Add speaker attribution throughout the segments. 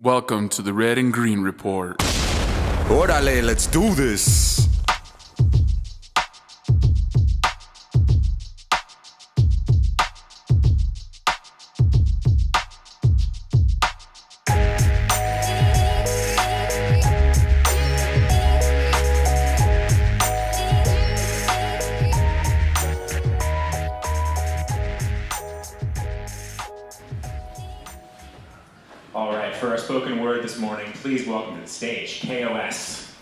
Speaker 1: Welcome to the Red and Green Report.
Speaker 2: Orale, let's do this.
Speaker 3: All right, for our spoken word this morning, please welcome to the stage, KOS.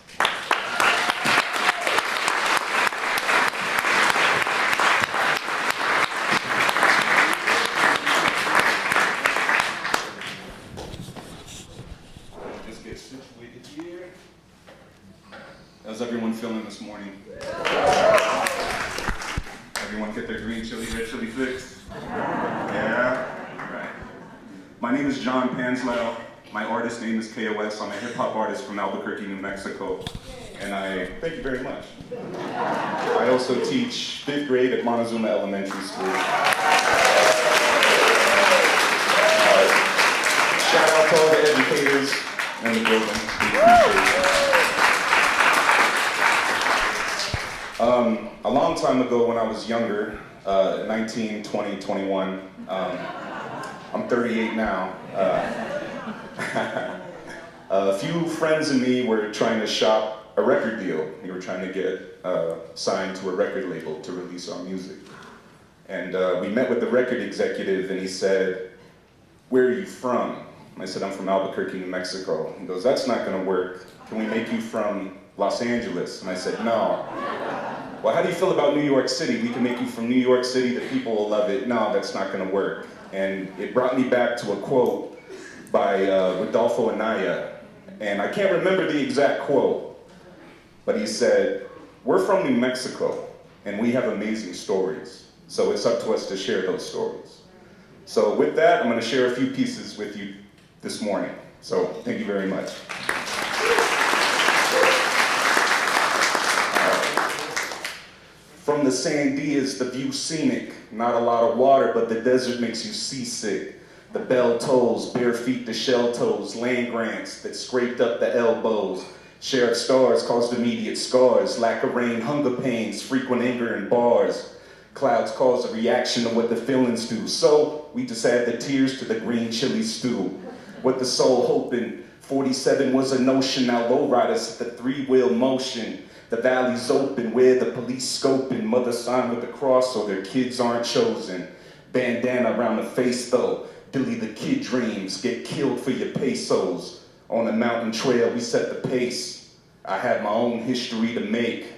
Speaker 4: Just get situated here. How's everyone feeling this morning? Everyone get their green chili, red chili fixed? Yeah? All right. My name is John Panslow. My artist name is KOS. I'm a hip hop artist from Albuquerque, New Mexico. And thank you very much. I also teach 5th grade at Montezuma Elementary School. Shout out to all the educators in the building. We appreciate it. A long time ago when I was younger, 19, 20, 21, I'm 38 now. A few friends and me were trying to shop a record deal. We were trying to get signed to a record label to release our music. And we met with the record executive and he said, "Where are you from?" And I said, "I'm from Albuquerque, New Mexico." He goes, "That's not gonna work. Can we make you from Los Angeles?" And I said, "No." "Well, how do you feel about New York City? We can make you from New York City, the people will love it." "No, that's not gonna work." And it brought me back to a quote by Rodolfo Anaya. And I can't remember the exact quote, but he said, "We're from New Mexico, and we have amazing stories. So it's up to us to share those stories." So with that, I'm gonna share a few pieces with you this morning. So thank you very much. From the Sandias, the view scenic, not a lot of water, but the desert makes you seasick. The bell tolls, bare feet to shell toes, land grants that scraped up the elbows. Sheriff stars caused immediate scars, lack of rain, hunger pains, frequent anger in bars. Clouds cause a reaction to what the feelings do. So we just add the tears to the green chili stew. With the soul hoping, 47 was a notion, now lowriders at the 3-wheel motion. The valley's open, where the police scoping, mother sign with the cross so their kids aren't chosen. Bandana around the face though, Billy the Kid dreams, get killed for your pesos. On the mountain trail we set the pace. I had my own history to make.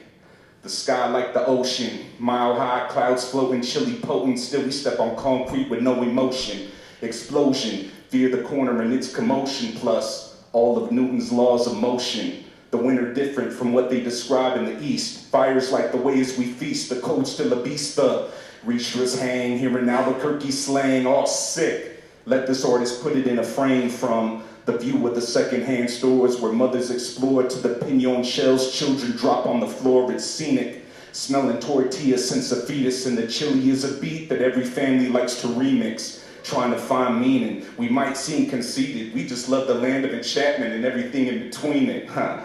Speaker 4: The sky like the ocean, mile high, clouds floating, chilly potent, still we step on concrete with no emotion. Explosion, fear the corner and its commotion, plus all of Newton's laws of motion. The winter different from what they describe in the east. Fires like the ways we feast, the cold still a beast. The reachers hang here in Albuquerque slang, all sick. Let this artist put it in a frame from the view of the secondhand stores where mothers explore to the pinon shells children drop on the floor. It's scenic, smelling tortillas since a fetus, and the chili is a beat that every family likes to remix. Trying to find meaning, we might seem conceited, we just love the land of enchantment and everything in between it, huh?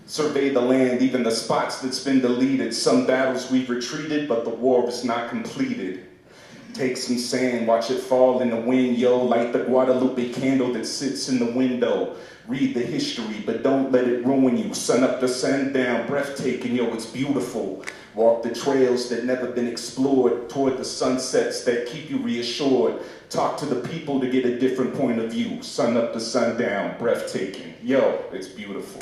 Speaker 4: Survey the land, even the spots that's been deleted. Some battles we've retreated, but the war is not completed. Take some sand, watch it fall in the wind, yo. Light the Guadalupe candle that sits in the window. Read the history, but don't let it ruin you. Sun up to sundown, breathtaking, yo, it's beautiful. Walk the trails that never been explored, toward the sunsets that keep you reassured. Talk to the people to get a different point of view. Sun up to sundown, breathtaking, yo, it's beautiful.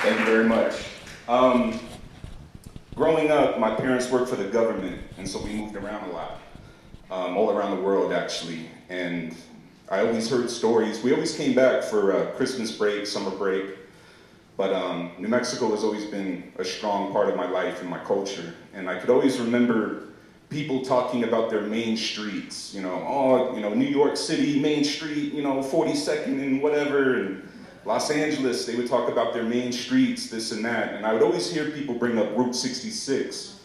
Speaker 4: Thank you very much. Growing up, my parents worked for the government, and so we moved around a lot, all around the world actually. And I always heard stories. We always came back for Christmas break, summer break, but New Mexico has always been a strong part of my life and my culture. And I could always remember people talking about their main streets, New York City, Main Street, 42nd and whatever. And Los Angeles, they would talk about their main streets, this and that, and I would always hear people bring up Route 66.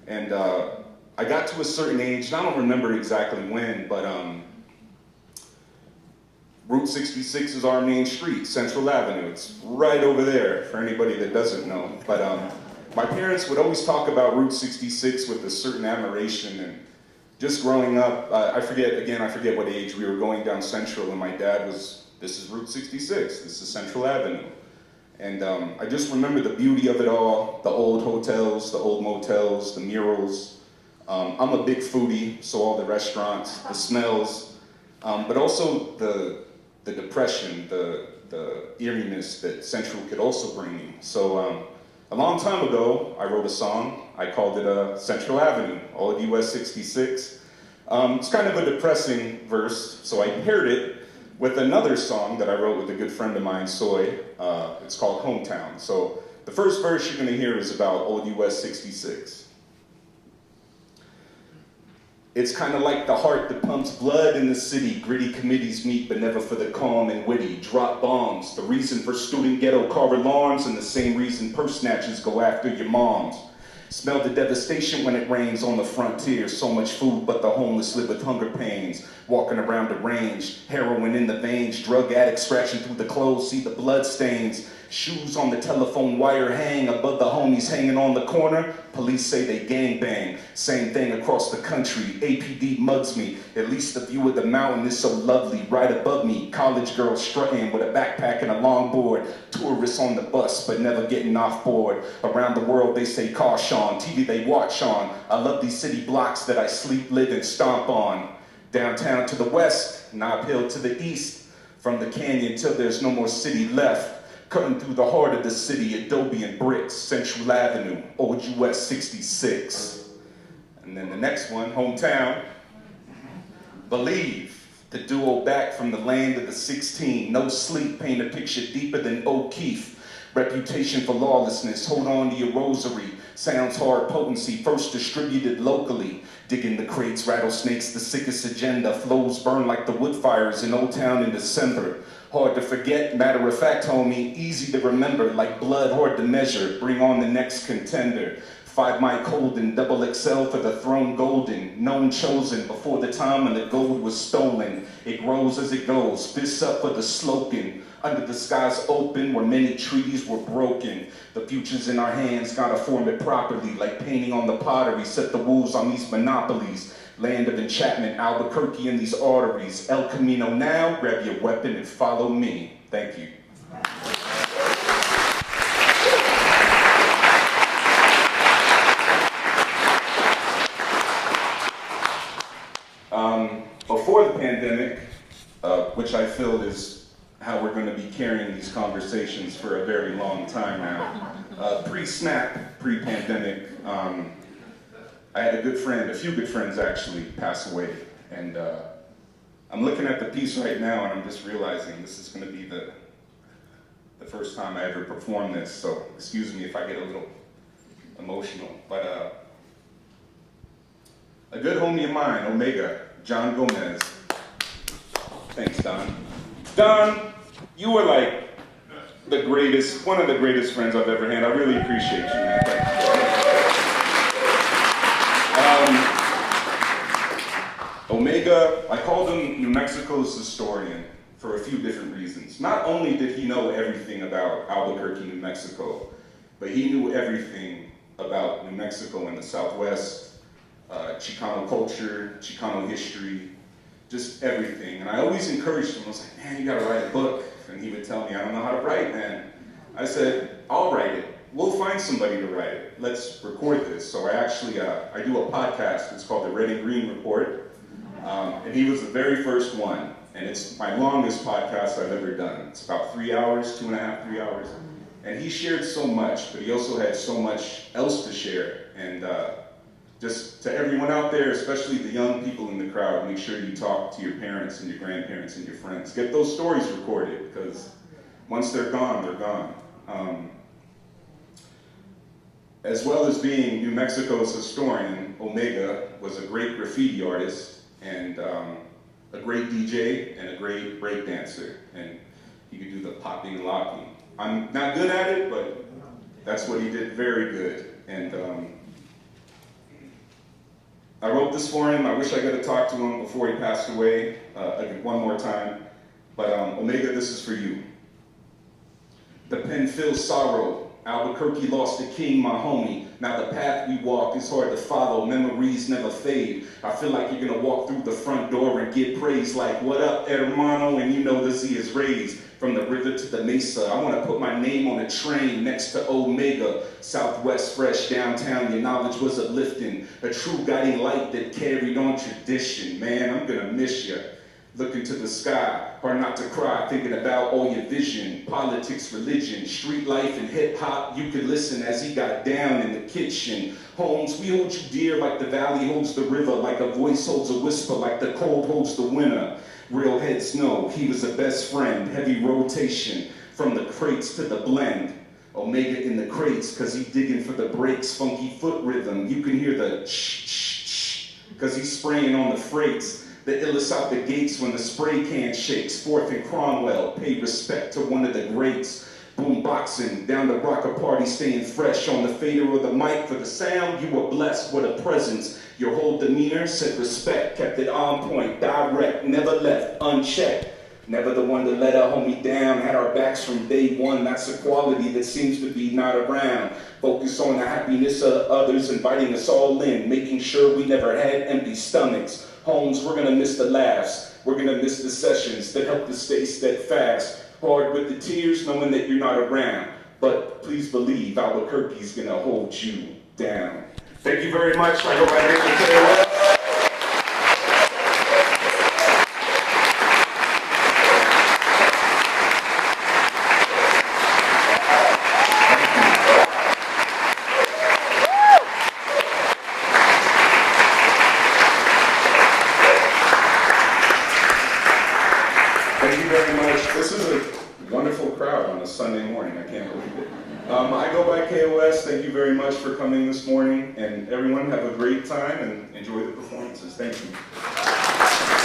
Speaker 4: And I got to a certain age, and I don't remember exactly when, but Route 66 is our main street, Central Avenue. It's right over there, for anybody that doesn't know. But my parents would always talk about Route 66 with a certain admiration, and just growing up, I forget what age we were going down Central, and my dad was, this is Route 66, this is Central Avenue. And I just remember the beauty of it all, the old hotels, the old motels, the murals. I'm a big foodie, so all the restaurants, the smells, but also the depression, the eeriness that Central could also bring me. So a long time ago, I wrote a song. I called it Central Avenue, Old US 66. It's kind of a depressing verse, so I paired it with another song that I wrote with a good friend of mine, Soy. It's called Hometown. So the first verse you're going to hear is about Old US 66. It's kind of like the heart that pumps blood in the city. Gritty committees meet, but never for the calm and witty. Drop bombs, the reason for student ghetto car alarms, and the same reason purse snatchers go after your moms. Smell the devastation when it rains on the frontier. So much food, but the homeless live with hunger pains. Walking around the range, heroin in the veins. Drug addicts scratching through the clothes, see the blood stains. Shoes on the telephone wire hang above the homies hanging on the corner. Police say they gangbang. Same thing across the country. APD mugs me. At least the view of the mountain is so lovely. Right above me, college girls strutting with a backpack and a longboard. Tourists on the bus, but never getting off board. Around the world they say caution. TV they watch on. I love these city blocks that I sleep, live, and stomp on. Downtown to the west, Nob Hill to the east. From the canyon till there's no more city left. Cutting through the heart of the city, adobe and bricks, Central Avenue, Old US 66. And then the next one, Hometown. Believe, the duo back from the land of the 16. No sleep, paint a picture deeper than O'Keefe. Reputation for lawlessness, hold on to your rosary. Sounds hard potency, first distributed locally. Digging the crates, rattlesnakes, the sickest agenda. Flows burn like the wood fires in Old Town in December. Hard to forget, matter of fact, homie, easy to remember, like blood hard to measure, bring on the next contender. 5 Mike Holden, double XL for the throne golden, known chosen before the time when the gold was stolen. It grows as it goes, fists up for the slogan, under the skies open where many treaties were broken. The future's in our hands, gotta form it properly, like painting on the pottery, set the rules on these monopolies. Land of enchantment, Albuquerque in these arteries. El Camino now, grab your weapon and follow me. Thank you. Before the pandemic, which I feel is how we're going to be carrying these conversations for a very long time now. Pre-snap, pre-pandemic, I had a few good friends actually pass away, and I'm looking at the piece right now and I'm just realizing this is going to be the first time I ever perform this, so excuse me if I get a little emotional, but a good homie of mine, Omega, John Gomez. Thanks, Don. Don, you were like one of the greatest friends I've ever had. I really appreciate you, man. Omega, I called him New Mexico's historian for a few different reasons. Not only did he know everything about Albuquerque, New Mexico, but he knew everything about New Mexico and the Southwest, Chicano culture, Chicano history, just everything. And I always encouraged him. I was like, man, you gotta write a book. And he would tell me, I don't know how to write, man. I said, I'll write it. We'll find somebody to write it. Let's record this. So I actually, I do a podcast. It's called the Red and Green Report. And he was the very first one. And it's my longest podcast I've ever done. It's about 3 hours, 2.5, 3 hours. And he shared so much, but he also had so much else to share. And just to everyone out there, especially the young people in the crowd, make sure you talk to your parents and your grandparents and your friends. Get those stories recorded, because once they're gone, they're gone. As well as being New Mexico's historian, Omega was a great graffiti artist and a great DJ and a great break dancer. And He could do the popping and locking. I'm not good at it, but that's what he did very good. And I wrote this for him. I wish I could have talked to him before he passed away one more time. But Omega, this is for you. The pen fills sorrow. Albuquerque lost a king, my homie. Now the path we walk is hard to follow. Memories never fade. I feel like you're gonna walk through the front door and get praise like, what up, hermano? And you know the Z is raised. From the river to the mesa, I want to put my name on a train next to Omega. Southwest fresh, downtown, your knowledge was uplifting. A true guiding light that carried on tradition. Man, I'm gonna miss you. Looking to the sky, hard not to cry, thinking about all your vision. Politics, religion, street life, and hip hop. You could listen as he got down in the kitchen. Homes, we hold you dear like the valley holds the river, like a voice holds a whisper, like the cold holds the winter. Real heads know he was a best friend, heavy rotation, from the crates to the blend. Omega in the crates, cause he digging for the breaks, funky foot rhythm. You can hear the shh, cause he's spraying on the freights. The illest out the gates when the spray can shakes. Fourth and Cromwell, pay respect to one of the greats. Boom boxing, down the rocker party, staying fresh on the fader of the mic. For the sound, you were blessed with a presence. Your whole demeanor said respect, kept it on point, direct, never left unchecked. Never the one to let our homie down, had our backs from day one. That's a quality that seems to be not around. Focus on the happiness of others, inviting us all in, making sure we never had empty stomachs. Homes, we're gonna miss the laughs. We're gonna miss the sessions that help us stay steadfast. Hard with the tears, knowing that you're not around. But please believe Albuquerque's gonna hold you down. Thank you very much. I hope I did the KOS. Thank you very much. This is a wonderful crowd on a Sunday morning. I can't believe it. I go by KOS. Thank you very much for coming this morning. And everyone have a great time and enjoy the performances. Thank you.